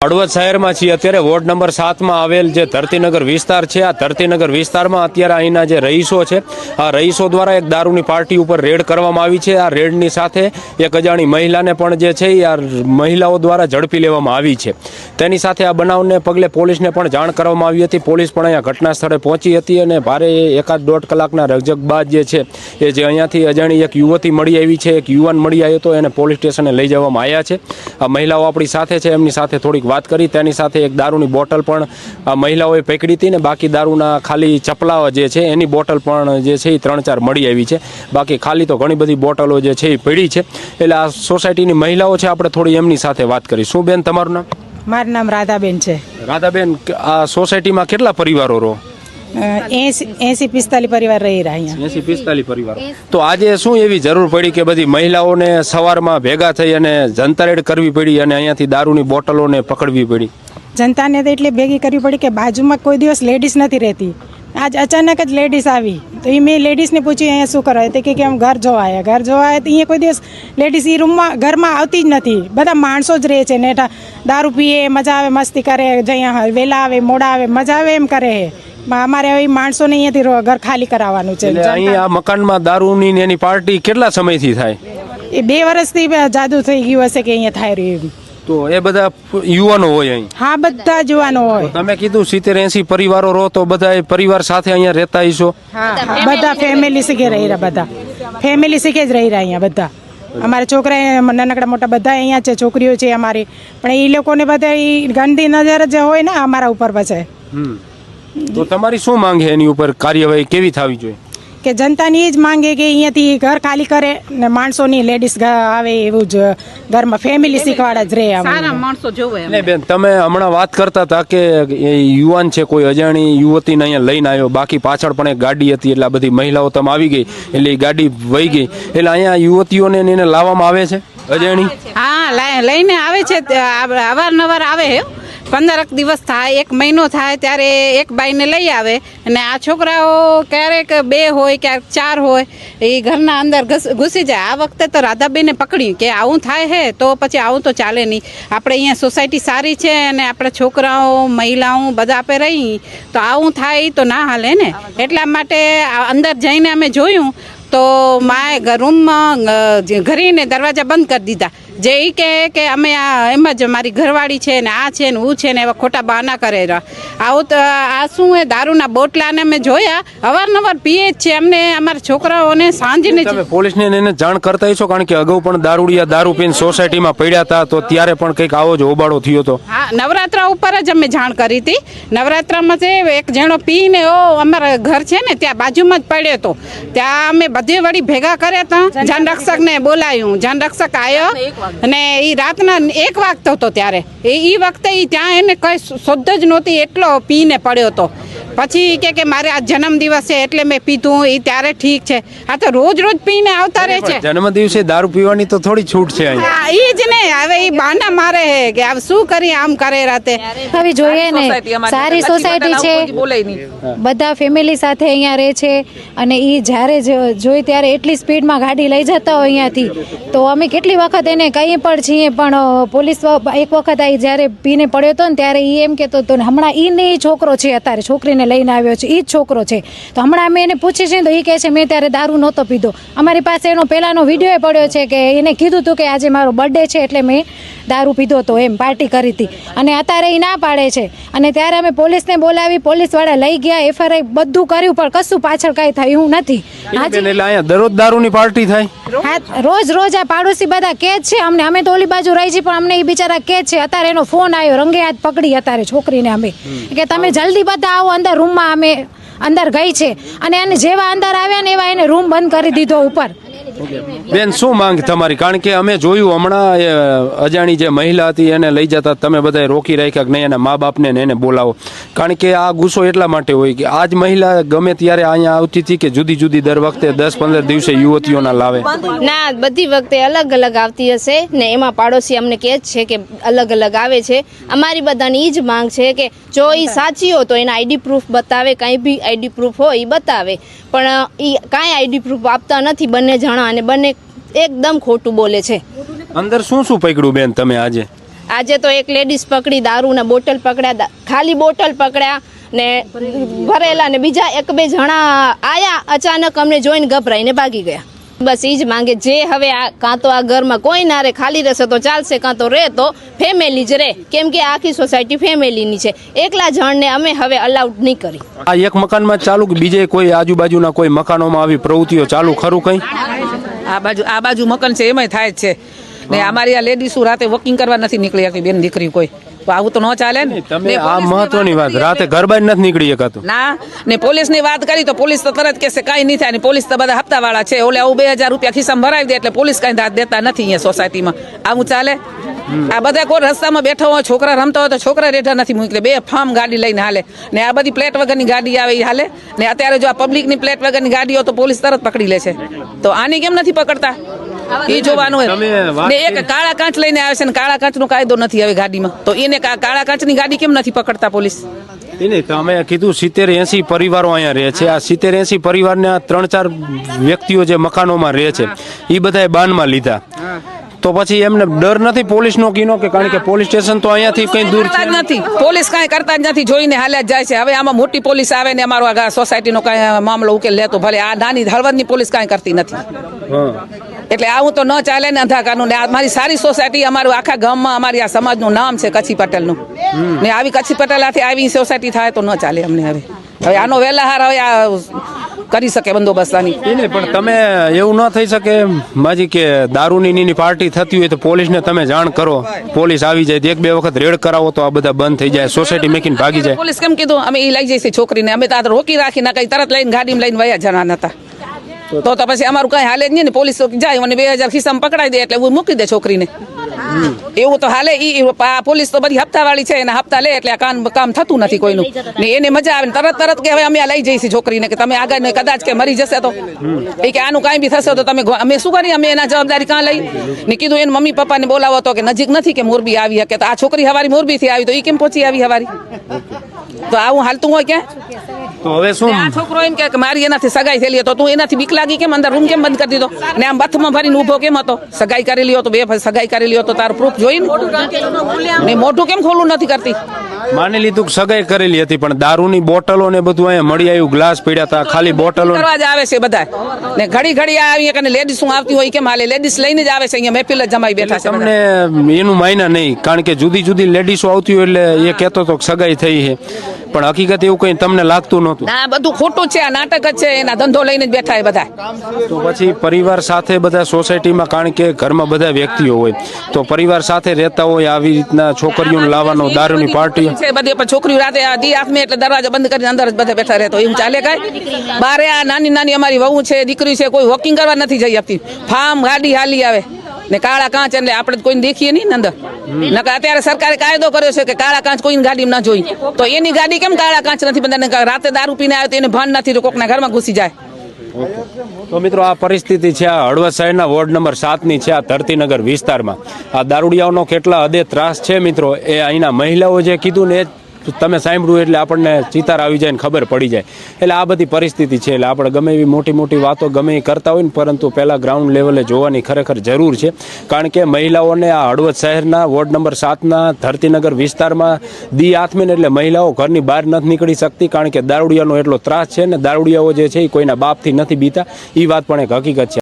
હળવદ શહેરમાં છીએ અત્યારે વોર્ડ નંબર 7 માં આવેલ જે ધરતીનગર વિસ્તાર છે આ ધરતીનગર વિસ્તારમાં અત્યારે અહીંના જે રહીશો છે આ રહીશો દ્વારા એક દારૂની પાર્ટી ઉપર રેડ કરવામાં આવી છે। આ રેડની સાથે એક અજાણી મહિલાને પણ જે છે આ મહિલાઓ દ્વારા ઝડપી લેવામાં આવી છે। તેની સાથે આ બનાવને પગલે પોલીસને પણ જાણ કરવામાં આવી હતી। પોલીસ પણ અહીંયા ઘટના સ્થળે પહોંચી હતી અને ભારે એકાદ દોઢ કલાકના રકઝક બાદ જે છે એ જે અહીંયાથી અજાણી એક યુવતી મળી આવી છે, એક યુવાન મળી આવ્યો હતો, એને પોલીસ સ્ટેશને લઈ જવામાં આવ્યા છે। આ મહિલાઓ આપણી સાથે છે, એમની સાથે થોડીક વાત કરી। તેની સાથે એક દારૂની બોટલ પણ આ મહિલાઓએ પકડી હતી ને બાકી દારૂના ખાલી ચપલાઓ જે છે એની બોટલ પણ જે છે એ 3-4 મળી આવી છે। બાકી ખાલી તો ઘણી બધી બોટલો જે છે એ પડી છે। એટલે આ સોસાયટીની મહિલાઓ છે, આપણે થોડી એમની સાથે વાત કરી। શું બેન તમારું નામ? મારું નામ રાધાબેન છે। રાધાબેન, આ સોસાયટીમાં કેટલા પરિવારો રહો? 80-45 પરિવાર રહી રહ્યા। 80-45 પરિવારો। તો આજે શું એવી જરૂર પડી કે બધી મહિલાઓને સવારમાં ભેગા થઈ અને જનતા રેડ કરવી પડી અને અહીંયાથી દારૂની બોટલોને પકડવી પડી? જનતાને તો એટલે ભેગી કરવી પડી કે બાજુમાં કોઈ દિવસ લેડીઝ નથી રહેતી। આજ અચાનક જ લેડીઝ આવી તો એ મેં લેડીઝને પૂછ્યું અહીંયા શું કરો તો કે આમ ઘર જોવા આવ્યા તો અહીંયા કોઈ દિવસ લેડીઝ એ રૂમમાં ઘરમાં આવતી જ નથી। બધા માણસો જ રહે છે ને દારૂ પીએ, મજા આવે, મસ્તી કરે, અહીંયા વહેલા આવે મોડા આવે, મજા આવે એમ કરે છે। અમારે હવે માણસોને અહીંયાથી ઘર ખાલી કરાવવાનું છે। અહીં આ મકાનમાં દારૂની એની પાર્ટી કેટલા સમયથી થાય? એ 2 વર્ષથી જાદુ થઈ ગયું હશે કે અહીંયા થાય રહ્યું। તો એ બધા યુવાનો હોય અહીં? હા, બધા યુવાનો હોય। તમે કીધું 70-80 પરિવારો રહો તો બધા પરિવાર સાથે અહીંયા રહેતા હશો? હા, બધા ફેમિલી શીખે રહી રહ્યા, બધા ફેમિલી શીખે જ રહી રહ્યા અહીંયા બધા। અમારા છોકરા નાનકડા મોટા બધા અહીંયા છે, છોકરીઓ છે અમારી, પણ એ લોકોને બધા ગંદી નજર જે હોય ને અમારા ઉપર પછી। તો તમારી શું માંગ છે એની ઉપર કાર્યવાહી કેવી થવી જોઈએ? કે જનતાની એ જ માંગે કે અહીંયાથી ઘર ખાલી કરે ને માણસોની લેડીઝ આવે એવું જ ઘરમાં ફેમિલી શીખવાડા જ રહે, સારા માણસો જોવે। ને બેન, તમે હમણાં વાત કરતા હતા કે યુવાન છે કોઈ અજાણી યુવતીને અહીંયા લઈને આવ્યો, બાકી પાછળ પણ એક ગાડી હતી એટલે આ બધી મહિલાઓ તમે આવી ગઈ એટલે એ ગાડી વહી ગઈ, એટલે અહીંયા યુવતીઓને એને લાવવામાં આવે છે અજાણી? હા, લઈને આવે છે, અવારનવાર આવે છે। 15 દિવસ થાય, 1 મહિનો થાય ત્યારે એક બાઈને લઈ આવે અને આ છોકરાઓ ક્યારેક 2 હોય, ક્યારેક 4 હોય, એ ઘરના અંદર ઘૂસી જાય। આ વખતે તો રાધાબેને પકડ્યું કે આવું થાય છે તો પછી આવું તો ચાલે નહીં। આપણે અહીંયા સોસાયટી સારી છે અને આપણે છોકરાઓ મહિલાઓ બધા આપણે રહી તો આવું થાય તો ના હાલે ને। એટલા માટે અંદર જઈને અમે જોયું તો માએ રૂમમાં ઘરીને દરવાજા બંધ કરી દીધા। જે એ કહે કે અમે એમ જ મારી ઘરવાળી છે ને આ છે ને હું છે ને એવા ખોટા બહાના કરે આવું તો આ શું એ દારૂના બોટલાને અમે જોયા અવારનવાર પીએ જ છે। અમને અમારા છોકરાઓને સાંજને તમે પોલીસને એને જાણ કરતા હશો, કારણ કે અગાઉ પણ દારૂડિયા દારૂ પીને સોસાયટીમાં પડ્યા હતા તો ત્યારે પણ કંઈક આવો જ હોબાળો થયો હતો? હા, નવરાત્રા ઉપર જ અમે જાણ કરી હતી। નવરાત્રામાં છે એક જણો પીને અમારા ઘર છે ને ત્યાં બાજુમાં જ પડ્યો હતો, ત્યાં અમે બધે વળી ભેગા કર્યા હતા, જાનરક્ષકને બોલાવ્યું, જાનરક્ષક આવ્યો અને એ રાતના 1 વાગતો હતો ત્યારે એ વખતે ત્યાં એને કઈ શોધ જ નહોતી, એટલો પીને પડ્યો હતો। પછી કે મારે આ જન્મદિવસ છે એટલે મેં પીધું, એ ત્યારે ઠીક છે। આ તો રોજ પીને આવતા રહે છે। જન્મદિવસે દારૂ પીવાની તો થોડી છૂટ છે અહીંયા? એ જ ને, હવે એ બાના મારે છે કે હવે શું કરી આમ કરે રાતે। હવે જોઈએ ને, સારી સોસાયટી છે, બધા ફેમિલી સાથે અહીંયા રહે છે અને એ જ્યારે જોઈ ત્યારે એટલી સ્પીડમાં ગાડી લઈ જતા હોય અહીંયાથી તો અમે કેટલી વખત એને કંઈ પણ છીએ, પણ પોલીસ એક વખત આવી જ્યારે પીને પડ્યો હતો ને ત્યારે એ એમ કહેતો હતો ને હમણાં એ ને એ છોકરો છે, અત્યારે છોકરીને લઈને આવ્યો છે એ જ છોકરો છે, તો હમણાં અમે એને પૂછીએ છીએ તો એ કહે છે મેં ત્યારે દારૂ નહોતો પીધો। અમારી પાસે એનો પહેલાંનો વિડીયો પડ્યો છે કે એને કીધું હતું કે આજે મારો બર્થડે છે એટલે મેં દારૂ પીધો હતો, એમ પાર્ટી કરી હતી, અને અત્યારે એ ના પાડે છે। અને ત્યારે અમે પોલીસને બોલાવી, પોલીસવાળા લઈ ગયા, FIR બધું કર્યું, પણ કશું પાછળ કાંઈ થયું નથી। એટલે અહીંયા દરરોજ દારૂની પાર્ટી થાય? હા, રોજ આ પાડોશી બધા કે જ છે અમને, અમે તો ઓલી બાજુ રહી છીએ પણ અમને એ બિચારા કે છે। અત્યારે એનો ફોન આવ્યો, રંગે હાથ પકડી અત્યારે છોકરીને અમે કે તમે જલ્દી બધા આવો અંદર રૂમમાં। અમે અંદર ગઈ છે અને એને જેવા અંદર આવ્યા ને એવા એને રૂમ બંધ કરી દીધો ઉપર। બેન, શું માંગ તમારી? કારણ કે અમે જોયું હમણાં અજાણી જે મહિલા હતી એને લઈ જતા તમે બધાએ રોકી રાખ્યા કે નહીં એના મા બાપને એને બોલાવો, કારણ કે આ ગુસ્સો એટલા માટે હોય કે આજ મહિલા ગમે ત્યારે અહીંયા આવતી હતી કે જુદી જુદી દર વખતે 10-15 દિવસે યુવતીઓના લાવે? ના, બધી વખતે અલગ અલગ આવતી હશે ને એમાં પાડોશી અમને કહે જ છે કે અલગ અલગ આવે છે। અમારી બધાની એ જ માંગ છે કે જો એ સાચી હોય તો એના ID પ્રૂફ બતાવે, કાંઈ બી ID પ્રૂફ હોય એ બતાવે, પણ એ કાંઈ ID પ્રૂફ આપતા નથી બંને જણા અને બંને એકદમ ખોટું બોલે છે। અંદર શું પકડ્યું બેન તમે આજે? આજે તો એક લેડીઝ પકડી, દારૂના બોટલ પકડ્યા, ખાલી બોટલ પકડ્યા ને ભરેલા, ને બીજા એક બે જણા આયા, અચાનક અમને જોઈને ગભરાઈને ભાગી ગયા. બસ એ જ માંગે જે હવે કાં તો આ ઘરમાં કોઈ ના રહે, ખાલી રહેશે તો ચાલશે, કાં તો રહે તો ફેમિલી જ રહે, કેમ કે આખી સોસાયટી ફેમિલીની છે. એકલા જણને અમે હવે અલાઉડ નહીં કરી. આ એક મકાનમાં ચાલુ કે બીજે કોઈ આજુબાજુના કોઈ મકાનોમાં આવી પ્રવૃત્તિઓ ચાલુ ખરું કઈ? આ બાજુ મકાન છે એમાંય થાય જ છે ને. અમારી આ લેડીઝો રાતે વોકિંગ કરવા નથી નીકળી શકતી, બેન દીકરી કોઈ. તો આવું તો ન ચાલે ને. તમે આ મહત્વની વાત, રાતે ઘર બહાર નથી નીકળી શકાતું. ના, ને પોલીસ ની વાત કરી તો પોલીસ તો તરત કહેશે કાંઈ નહીં થાય, ને પોલીસ તો બધા હપ્તા વાળા છે. ઓલે આવું 2000 રૂપિયા ખિસ્સામાં ભરાવી દે એટલે પોલીસ કાંઈ દાદ દેતા નથી અહીંયા સોસાયટીમાં. આવું ચાલે? આ બધા કોઈ રસ્તામાં બેઠા હોય, છોકરા રમતા હોય તો છોકરા રેઠા નથી મૂકી, બે ફાર્મ ગાડી લઈને હાલે. ને આ બધી પ્લેટ વગરની ગાડી આવે એ હાલે. ને અત્યારે જો આ પબ્લિકની પ્લેટ વગરની ગાડી હોય તો પોલીસ તરત પકડી લે છે. તો આની કેમ નથી પકડતા એ જોવાનું હોય. ને એક કાળા કાંચ લઈને આવે છે ને કાળા કાંચનો કાયદો નથી હવે ગાડીમાં, તો એને કાળા કાંચની ગાડી કેમ નથી પકડતા પોલીસ? એને તમે કીધું 70-80 પરિવારો અહીંયા રહે છે. આ 70-80 પરિવારના 3-4 વ્યક્તિઓ જે મકાનોમાં રહે છે એ બધાએ બાનમાં લીધા, તો પછી એમને ડર નથી પોલીસનો કીનો? કે કારણ કે પોલીસ સ્ટેશન તો અહીંયાથી કઈ દૂર છે નથી, પોલીસ કાંઈ કરતા જ નથી, જોઈને હાલ્યા જ જાય છે. હવે આમાં મોટી પોલીસ આવે ને અમારો આ સોસાયટીનો કાંઈ મામલો ઉકેલ લેતો, ભલે આ નાની હળવદની પોલીસ કાંઈ કરતી નથી. એટલે આવું તો ન ચાલે ને અંધા કાનૂન. મારી સારી સોસાયટી, અમારું આખા ગામમાં અમારી આ સમાજનું નામ છે કચ્છી પટેલનું, ને આવી કચ્છી પટેલાથી આવી સોસાયટી થાય તો ન ચાલે અમને. હવે આનો વહેલા હાર હવે આ કરી શકે બંદોબસ્ત આની. પણ તમે એવું ન થઈ શકે માજી કે દારૂની પાર્ટી થતી હોય તો પોલીસને તમે જાણ કરો, પોલીસ આવી જાય, 1-2 વખત રેડ કરાવો તો આ બધા બંધ થઈ જાય, સોસાયટી મેકીને ભાગી જાય. પોલીસ કેમ કીધું? અમે એ લઈ જઈશું છોકરીને, અમે તો રોકી રાખી ના, કઈ તરત લઈને ગાડીમાં લઈને વયા જણા નતા. તો પછી અમારું કઈ હાલે જ નહીં ને. પોલીસ જાય અને 2000 ખિસ્સામાં પકડાઈ દે એટલે હું મૂકી દે છોકરીને. એવું તો હાલે. પોલીસ તો બધી હપ્તા વાળી છે, એના હપ્તા લે એટલે કામ થતું નથી કોઈનું. ને એને મજા આવે તરત કે હવે અમે લઈ જઈશું છોકરીને, કે તમે આગળ કદાચ કે મરી જશે તો એ કે આનું કાંઈ બી થશે તો તમે અમે શું કરીએ? અમે એના જવાબદારી કાં લઈ? ને કીધું એને મમ્મી પપ્પાને બોલાવો તો કે નજીક નથી કે મોરબી આવી શકે. તો આ છોકરી હવારી મોરબીથી આવી તો એ કેમ પહોંચી આવી હવારી? તો આવું હાલતું હોય ક્યાં? તો હવે શું? આ છોકરો એમ કે મારી એનાથી સગાઈ થયેલી તો તું એનાથી બીક લાગી કેમ અંદર રૂમ કેમ બંધ કરી દીધો? ને આમ બથમાં ભરીને ઊભો કેમ હતો? સગાઈ કરેલી હતો, 2 સગાઈ કરેલી હતો, તારું પ્રૂફ જોઈને ને મોઢું કેમ ખોલું નથી કરતી? માની લીધું કે સગાઈ કરેલી હતી, પણ દારૂની બોટલો ને બધું અહીંયા મળી આવ્યું, ગ્લાસ પડ્યા હતા, ખાલી બોટલો કરવા જ આવે છે બધા. ને ઘડી આવી કે લેડીઝ શું આવતી હોય કેમ હાલે? લેડીઝ લઈને જ આવે છે અહીંયા, મહેફિલ જ જમાઈ બેઠા છે. તમને એનું માયના નહીં, કારણ કે જુદી લેડીઝો આવતી હોય એટલે એ કહેતો તો સગાઈ થઈ છે, પણ હકીકત એવું કઈ તમને લાગતું નહોતું? ના, બધું ખોટું છે, આ નાટક જ છે. એના ધંધો લઈને જ બેઠા બધા. તો પછી પરિવાર સાથે બધા સોસાયટીમાં, કારણ કે ઘરમાં બધા વ્યક્તિઓ હોય તો પરિવાર સાથે રહેતા હોય, આવી રીતના છોકરીઓને લાવવાનો, દારૂની પાર્ટી છે બધી, પણ છોકરીઓ રાતે દી હાથમાં એટલે દરવાજા બંધ કરીને અંદર જ બધા બેઠા રહેતો. એવું ચાલે કાંઈ? બારે આ નાની અમારી વહુ છે, દીકરી છે, કોઈ વોકિંગ કરવા નથી જઈ આપતી. ફાર્મ ગાડી હાલી આવે ને કાળા કાંચ એટલે આપણે કોઈને દેખીએ નહીં અંદર. અત્યારે સરકારે કાયદો કર્યો છે કે કાળા કાંચ કોઈની ગાડીમાં ના જોઈ, તો એની ગાડી કેમ કાળા કાંચ નથી? બધાને રાતે દારૂ પીને આવે તો એને ભાન નથી, તો કોકના ઘરમાં ઘૂસી જાય. તો મિત્રો, આ પરિસ્થિતિ છે આ હળવદ શહેરના વોર્ડ નંબર 7ની છે, આ ધરતીનગર વિસ્તારમાં. આ દારૂડિયાઓનો કેટલા હદે ત્રાસ છે મિત્રો, એ અહીંના મહિલાઓ જે કીધું ને તમે સાંભળ્યું એટલે આપણને ચિતાર આવી જાય ને ખબર પડી જાય. એટલે આ બધી પરિસ્થિતિ છે. એટલે આપણે ગમે એવી મોટી વાતો ગમે એ કરતા હોય ને, પરંતુ પહેલાં ગ્રાઉન્ડ લેવલે જોવાની ખરેખર જરૂર છે. કારણ કે મહિલાઓને આ હળવદ શહેરના વોર્ડ નંબર 7ના ધરતીનગર વિસ્તારમાં દી આથમીને એટલે મહિલાઓ ઘરની બહાર નથી નીકળી શકતી, કારણ કે દારૂડિયાનો એટલો ત્રાસ છે ને. દારૂડિયાઓ જે છે એ કોઈના બાપથી નથી બીતા, એ વાત પણ એક હકીકત છે.